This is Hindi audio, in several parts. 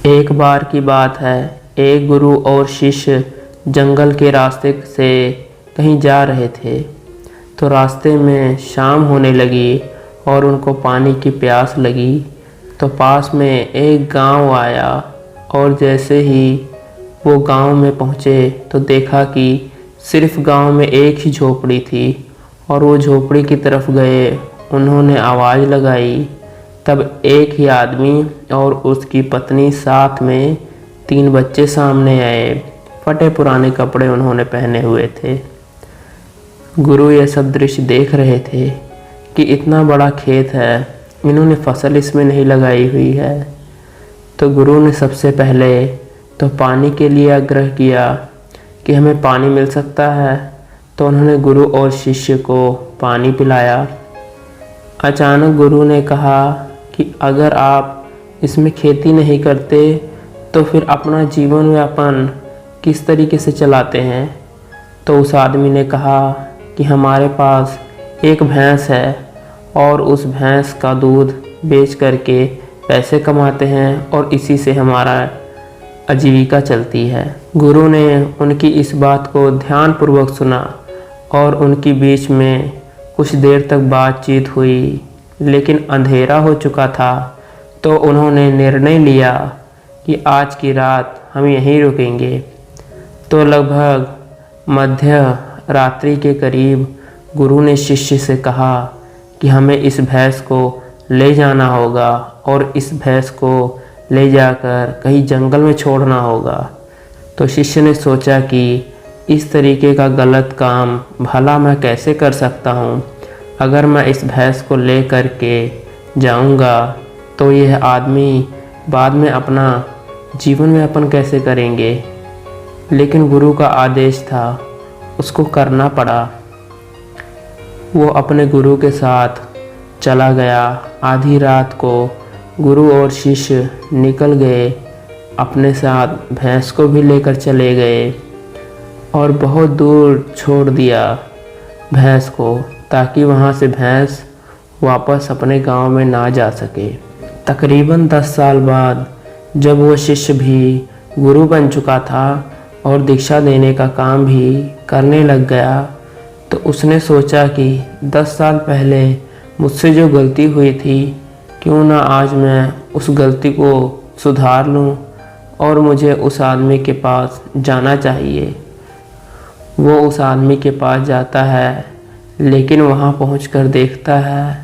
एक बार की बात है, एक गुरु और शिष्य जंगल के रास्ते से कहीं जा रहे थे। तो रास्ते में शाम होने लगी और उनको पानी की प्यास लगी। तो पास में एक गांव आया और जैसे ही वो गांव में पहुँचे तो देखा कि सिर्फ गांव में एक ही झोपड़ी थी और वो झोपड़ी की तरफ गए। उन्होंने आवाज़ लगाई, तब एक ही आदमी और उसकी पत्नी साथ में 3 बच्चे सामने आए। फटे पुराने कपड़े उन्होंने पहने हुए थे। गुरु ये सब दृश्य देख रहे थे कि इतना बड़ा खेत है, इन्होंने फसल इसमें नहीं लगाई हुई है। तो गुरु ने सबसे पहले तो पानी के लिए आग्रह किया कि हमें पानी मिल सकता है। तो उन्होंने गुरु और शिष्य को पानी पिलाया। अचानक गुरु ने कहा कि अगर आप इसमें खेती नहीं करते तो फिर अपना जीवन यापन किस तरीके से चलाते हैं। तो उस आदमी ने कहा कि हमारे पास एक भैंस है और उस भैंस का दूध बेच करके पैसे कमाते हैं और इसी से हमारा आजीविका चलती है। गुरु ने उनकी इस बात को ध्यानपूर्वक सुना और उनके बीच में कुछ देर तक बातचीत हुई, लेकिन अंधेरा हो चुका था। तो उन्होंने निर्णय लिया कि आज की रात हम यहीं रुकेंगे। तो लगभग मध्य रात्रि के करीब गुरु ने शिष्य से कहा कि हमें इस भैंस को ले जाना होगा और इस भैंस को ले जाकर कहीं जंगल में छोड़ना होगा। तो शिष्य ने सोचा कि इस तरीके का गलत काम भला मैं कैसे कर सकता हूँ। अगर मैं इस भैंस को ले कर के जाऊँगा तो यह आदमी बाद में अपना जीवन में यापन कैसे करेंगे। लेकिन गुरु का आदेश था, उसको करना पड़ा। वो अपने गुरु के साथ चला गया। आधी रात को गुरु और शिष्य निकल गए, अपने साथ भैंस को भी लेकर चले गए और बहुत दूर छोड़ दिया भैंस को, ताकि वहाँ से भैंस वापस अपने गांव में ना जा सके। तकरीबन 10 साल बाद जब वो शिष्य भी गुरु बन चुका था और दीक्षा देने का काम भी करने लग गया, तो उसने सोचा कि 10 साल पहले मुझसे जो गलती हुई थी, क्यों ना आज मैं उस गलती को सुधार लूं और मुझे उस आदमी के पास जाना चाहिए। वो उस आदमी के पास जाता है, लेकिन वहाँ पहुंचकर देखता है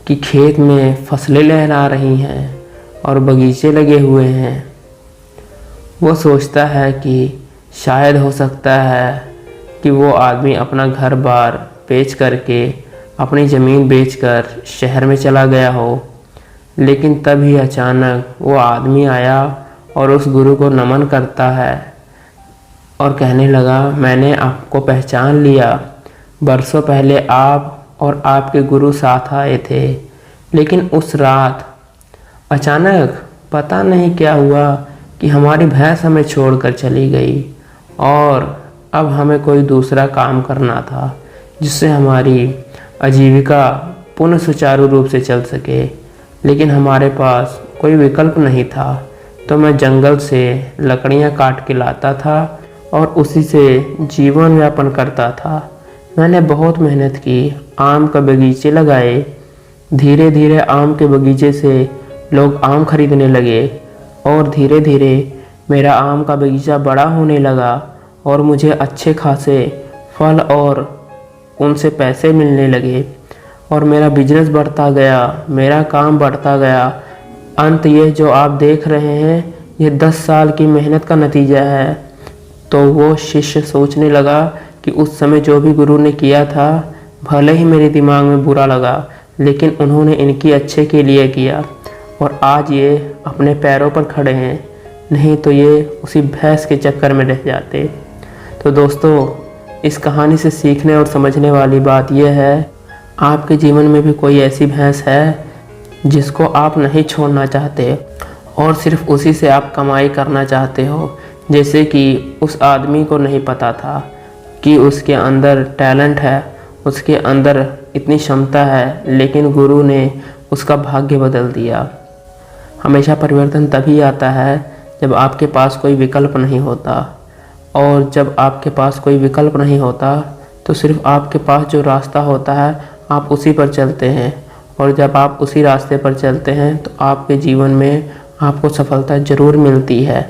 कि खेत में फसलें लहरा रही हैं और बगीचे लगे हुए हैं। वो सोचता है कि शायद हो सकता है कि वो आदमी अपना घर बार बेच करके, अपनी ज़मीन बेचकर शहर में चला गया हो। लेकिन तभी अचानक वो आदमी आया और उस गुरु को नमन करता है और कहने लगा, मैंने आपको पहचान लिया। बरसों पहले आप और आपके गुरु साथ आए थे, लेकिन उस रात अचानक पता नहीं क्या हुआ कि हमारी भैंस हमें छोड़कर चली गई और अब हमें कोई दूसरा काम करना था जिससे हमारी आजीविका पुनः सुचारू रूप से चल सके। लेकिन हमारे पास कोई विकल्प नहीं था, तो मैं जंगल से लकड़ियाँ काट के लाता था और उसी से जीवन यापन करता था। मैंने बहुत मेहनत की, आम का बगीचे लगाए। धीरे धीरे आम के बगीचे से लोग आम खरीदने लगे और धीरे धीरे मेरा आम का बगीचा बड़ा होने लगा और मुझे अच्छे खासे फल और उनसे पैसे मिलने लगे और मेरा बिजनेस बढ़ता गया, मेरा काम बढ़ता गया। अंत ये जो आप देख रहे हैं, ये 10 साल की मेहनत का नतीजा है। तो वो शिष्य सोचने लगा कि उस समय जो भी गुरु ने किया था, भले ही मेरे दिमाग में बुरा लगा, लेकिन उन्होंने इनकी अच्छे के लिए किया और आज ये अपने पैरों पर खड़े हैं, नहीं तो ये उसी भैंस के चक्कर में रह जाते। तो दोस्तों, इस कहानी से सीखने और समझने वाली बात यह है, आपके जीवन में भी कोई ऐसी भैंस है जिसको आप नहीं छोड़ना चाहते और सिर्फ उसी से आप कमाई करना चाहते हो। जैसे कि उस आदमी को नहीं पता था कि उसके अंदर टैलेंट है, उसके अंदर इतनी क्षमता है, लेकिन गुरु ने उसका भाग्य बदल दिया। हमेशा परिवर्तन तभी आता है जब आपके पास कोई विकल्प नहीं होता। और जब आपके पास कोई विकल्प नहीं होता तो सिर्फ आपके पास जो रास्ता होता है आप उसी पर चलते हैं। और जब आप उसी रास्ते पर चलते हैं तो आपके जीवन में आपको सफलता ज़रूर मिलती है।